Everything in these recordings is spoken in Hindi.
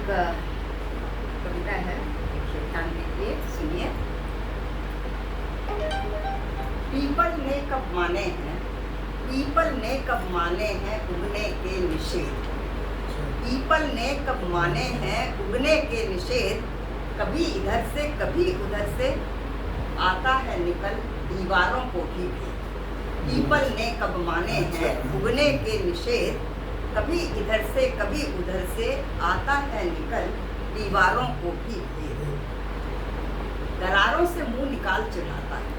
एक कविता है, ध्यान दीजिए, सुनिए। पीपल ने कब माने हैं, पीपल ने कब माने हैं उगने के निषेध। पीपल ने कब माने हैं उगने के निषेध। कभी इधर से कभी उधर से आता है निकल दीवारों को भी भेद। पीपल ने कब माने हैं उगने के निषेध। कभी इधर से कभी उधर से आता है निकल दीवारों को भी भेद। दरारों से मुंह निकाल चढ़ाता है,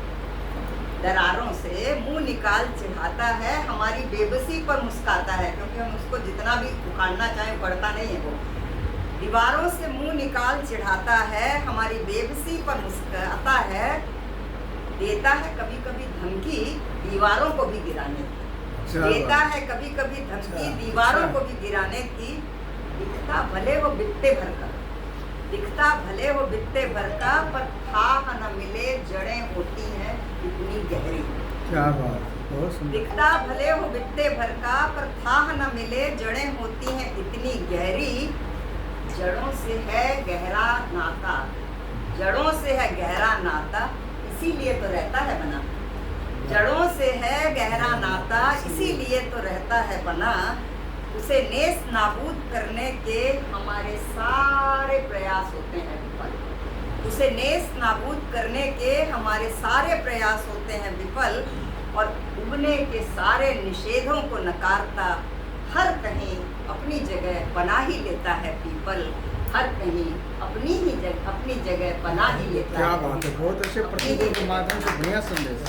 दरारों से मुंह निकाल चढ़ाता है, हमारी बेबसी पर मुस्काता है, क्योंकि हम उसको जितना भी उखाड़ना चाहें उखड़ता नहीं है वो। दीवारों से मुंह निकाल चढ़ाता है, हमारी बेबसी पर मुस्काता है। देता है कभी कभी धमकी दीवारों को भी गिराने की, देता है कभी कभी धमकी दीवारों को भी गिराने की। दिखता भले वो बित्ते भर का, दिखता भले वो बित्ते भर का, पर थाह न मिले जड़ें होती हैं इतनी गहरी। क्या बात, बहुत सुंदर। दिखता भले वो बित्ते भर का, पर थाह न मिले जड़ें होती हैं इतनी गहरी। जड़ों से है गहरा नाता, जड़ों से है गहरा नाता, इसीलिए तो रहता है बना। जड़ों से है गहरा नाता, इसीलिए तो रहता है बना। उसे नेस नाबूद करने के हमारे सारे प्रयास होते हैं विफल। उसे नेस नाबूद करने के हमारे सारे प्रयास होते हैं विफल। और उगने के सारे निषेधों को नकारता हर कहीं अपनी जगह बना ही लेता है पीपल। हर कहीं अपनी जगह बना ही लेता है। क्या बात है, बहुत अच्छे प्रतीकों के माध्यम से बढ़िया संदेश।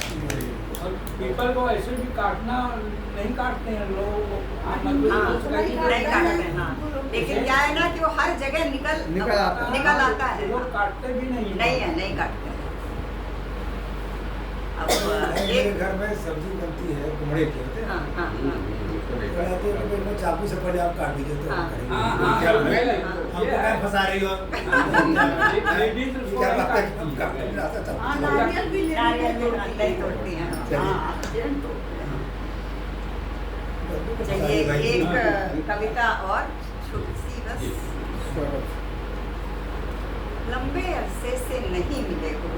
और पीपल को ऐसे भी काटना नहीं काटते हैं लोग, नहीं काटते हैं, हाँ। लेकिन क्या है ना कि वो हर जगह निकल आता है। लोग काटते भी नहीं है, नहीं काटते हैं। अब एक घर में सब्जी बनती है कुमड़े की, चाकू से पहले आप काट दीजिए तो हमको क्या फंसा रही हो। नारियल भी नहीं तोड़ती हैं। चलिए एक कविता और छोटी सी बस। लंबे अरसे से नहीं मिले हो,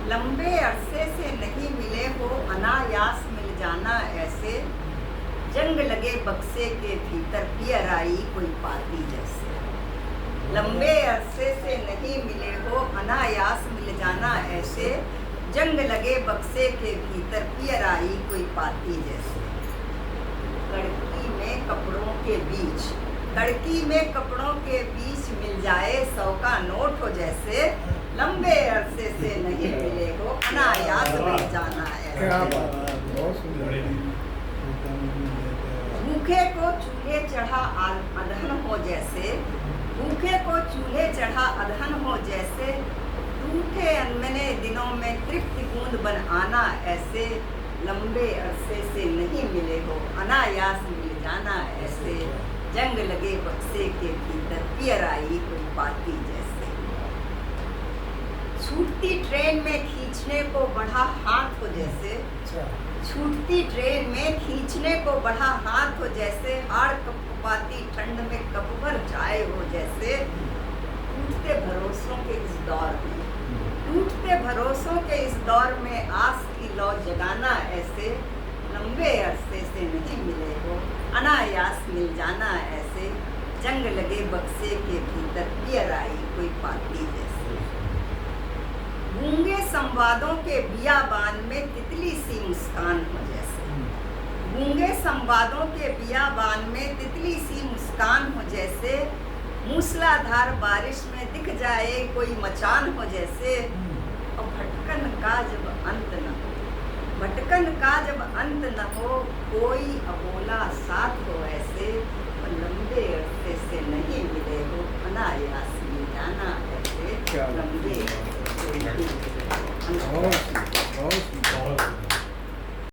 लंबे अरसे से नहीं मिले हो, अनायास मिल जाना ऐसे। जंग लगे बक्से के भीतर पियर आई कोई पार्टी जैसे। लंबे अरसे से नहीं मिले हो, अनायास मिल जाना ऐसे। जंग लगे बक्से के भीतर पियर आई कोई पार्टी जैसे। कड़की में कपड़ों के बीच, कड़की में कपड़ों के बीच मिल जाए 100 का नोट हो जैसे। लंबे अरसे से नहीं मिले हो, अनायास मिल जाना ऐसे। भूखे को चूल्हे चढ़ा अदहन हो जैसे, भूखे को चूल्हे चढ़ा अदहन हो जैसे। रूठे अनमने दिनों में तृप्ति बूंद बन आना ऐसे। लंबे अरसे से नहीं मिले हो, अनायास मिल जाना ऐसे। जंग लगे बक्से के भीतर पियर आई कोई पाती जैसे। छूटती ट्रेन में खींचने को बढ़ा हाथ हो जैसे, छूटती ट्रेन में खींचने को बढ़ा हाथ हो जैसे। हाड़ कपकपाती ठंड में कप भर चाय हो जैसे। टूटते भरोसों के इस दौर में, टूटते भरोसों के इस दौर में आस की लौ जगाना ऐसे। लंबे अरसे से नहीं मिले हो, अनायास मिल जाना ऐसे। जंग लगे बक्से के भीतर पियर आई कोई पाती जैसे। गूंगे संवादों के बियाबान में तितली सी मुस्कान हो जैसे। गूंगे संवादों के बियाबान में तितली सी मुस्कान हो जैसे। मूसलाधार बारिश में दिख जाए कोई मचान हो जैसे। और भटकन का जब अंत न हो, भटकन का जब अंत न हो, कोई अबोला साथ हो ऐसे। और लंबे अरसे से नहीं मिले हो, अनायास मिल जाना ऐसे। लंबे